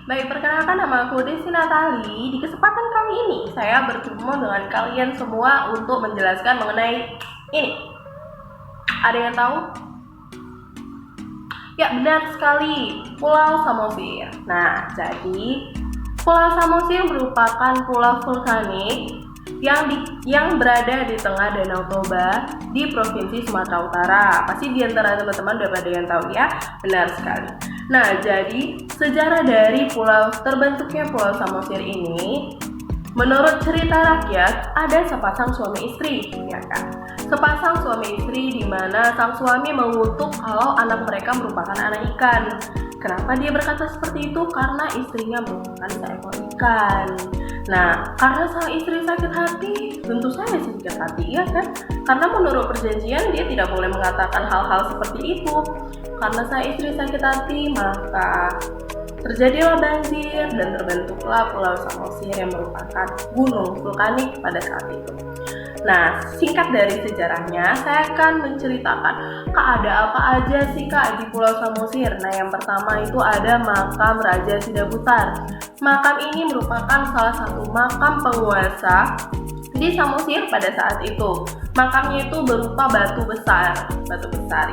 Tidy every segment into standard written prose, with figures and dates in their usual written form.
Baik, perkenalkan nama aku Desi Natali. Di kesempatan kali ini, saya bertemu dengan kalian semua untuk menjelaskan mengenai ini. Ada yang tahu? Ya, benar sekali, Pulau Samosir. Nah, jadi Pulau Samosir merupakan pulau vulkanik yang berada di tengah Danau Toba di Provinsi Sumatera Utara. Pasti di antara teman-teman udah pada yang tahu ya, benar sekali. Nah, jadi sejarah dari terbentuknya Pulau Samosir ini, menurut cerita rakyat, ada sepasang suami istri, ya kan? Sepasang suami istri di mana sang suami mengutuk kalau anak mereka merupakan anak ikan. Kenapa dia berkata seperti itu? Karena istrinya merupakan seekor ikan. Nah, karena sang istri sakit hati, tentu saja sakit hati, ya kan? Karena menurut perjanjian dia tidak boleh mengatakan hal-hal seperti itu. Karena sang istri sakit hati, maka terjadilah banjir dan terbentuklah Pulau Samosir yang merupakan gunung vulkanik pada saat itu. Nah, singkat dari sejarahnya, saya akan menceritakan, Kak, ada apa aja sih Kak di Pulau Samosir? Nah, yang pertama itu ada makam Raja Sidabutar. Makam ini merupakan salah satu makam penguasa di Samosir pada saat itu. Makamnya itu berupa batu besar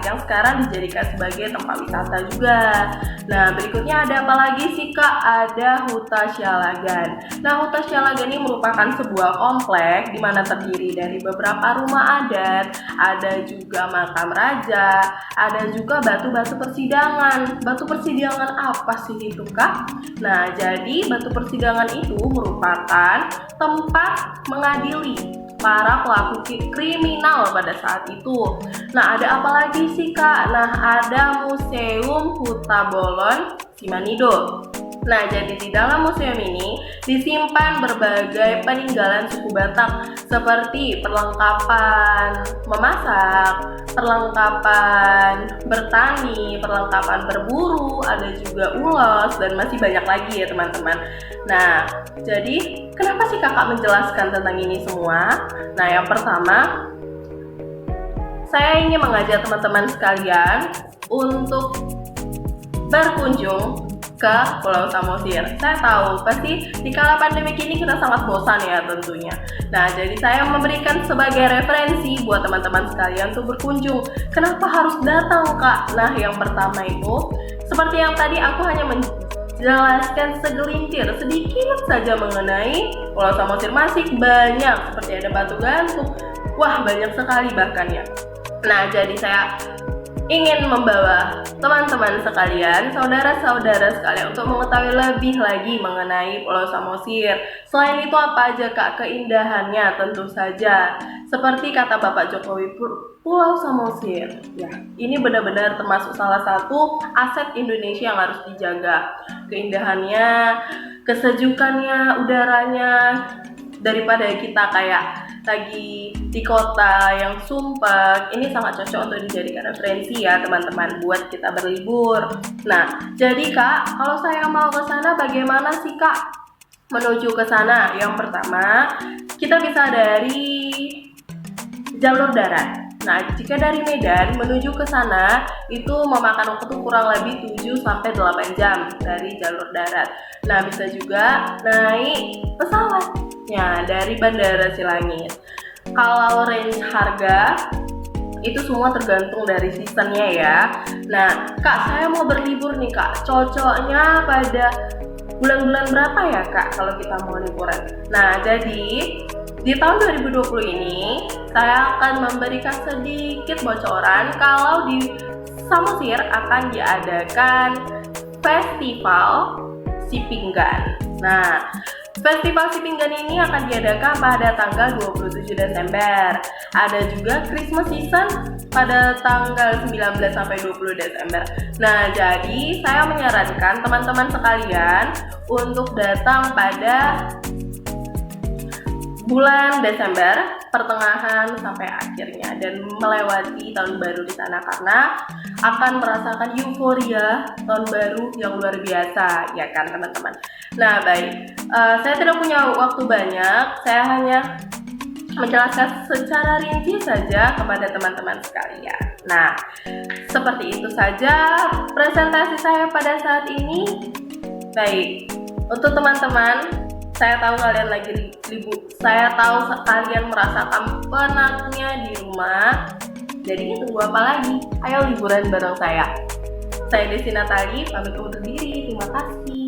yang sekarang dijadikan sebagai tempat wisata juga. Nah, berikutnya ada apa lagi sih Kak? Ada Huta Syalagan. Nah, Huta Syalagan ini merupakan sebuah komplek di mana terdiri dari beberapa rumah adat, ada juga makam raja, ada juga batu-batu persidangan. Batu persidangan apa sih itu Kak? Nah, jadi batu persidangan itu merupakan tempat mengadili para pelaku kriminal pada saat itu. Nah, ada apa lagi sih Kak? Nah, ada Museum Huta Bolon Simanido. Nah, jadi di dalam museum ini disimpan berbagai peninggalan suku Batak seperti perlengkapan memasak, perlengkapan bertani, perlengkapan berburu, ada juga ulos, dan masih banyak lagi ya teman-teman. Nah, jadi kenapa sih kakak menjelaskan tentang ini semua? Nah, yang pertama, saya ingin mengajak teman-teman sekalian untuk berkunjung ke Pulau Samosir. Saya tahu pasti di kala pandemi ini kita sangat bosan ya tentunya. Nah, jadi saya memberikan sebagai referensi buat teman-teman sekalian untuk berkunjung. Kenapa harus datang Kak? Nah, yang pertama itu seperti yang tadi aku hanya menjelaskan segelintir sedikit saja mengenai Pulau Samosir. Masih banyak seperti ada batu gantung. Wah, banyak sekali bahkan ya. Nah, jadi saya ingin membawa teman-teman sekalian, saudara-saudara sekalian untuk mengetahui lebih lagi mengenai Pulau Samosir. Selain itu apa aja Kak keindahannya? Tentu saja seperti kata Bapak Jokowi, Pulau Samosir ya, ini benar-benar termasuk salah satu aset Indonesia yang harus dijaga. Keindahannya, kesejukannya, udaranya, daripada kita kayak lagi di kota yang sumpah, ini sangat cocok untuk dijadikan referensi ya teman-teman buat kita berlibur. Nah, jadi Kak, kalau saya mau ke sana bagaimana sih Kak menuju ke sana? Yang pertama, kita bisa dari jalur darat. Nah, jika dari Medan menuju ke sana itu memakan waktu kurang lebih 7-8 jam dari jalur darat. Nah, bisa juga naik pesawat dari Bandara Silangit. Kalau range harga itu semua tergantung dari seasonnya ya. Nah, Kak, saya mau berlibur nih Kak. Cocoknya pada bulan-bulan berapa ya Kak kalau kita mau liburan? Nah, jadi di tahun 2020 ini saya akan memberikan sedikit bocoran kalau di Samosir akan diadakan Festival Sipinggan. Nah, Festival Sipinggan ini akan diadakan pada tanggal 27 Desember. Ada juga Christmas season pada tanggal 19 sampai 20 Desember. Nah, jadi saya menyarankan teman-teman sekalian untuk datang pada bulan Desember, pertengahan sampai akhirnya, dan melewati tahun baru di sana karena akan merasakan euforia tahun baru yang luar biasa, ya kan teman-teman. Nah, baik, saya tidak punya waktu banyak, saya hanya menjelaskan secara rinci saja kepada teman-teman sekalian. Nah, seperti itu saja presentasi saya pada saat ini. Baik, untuk teman-teman, saya tahu kalian lagi libur. Saya tahu kalian merasakan penatnya di rumah. Jadi tunggu apa lagi? Ayo liburan bareng saya. Saya Desi Natali, pamit undur diri. Terima kasih.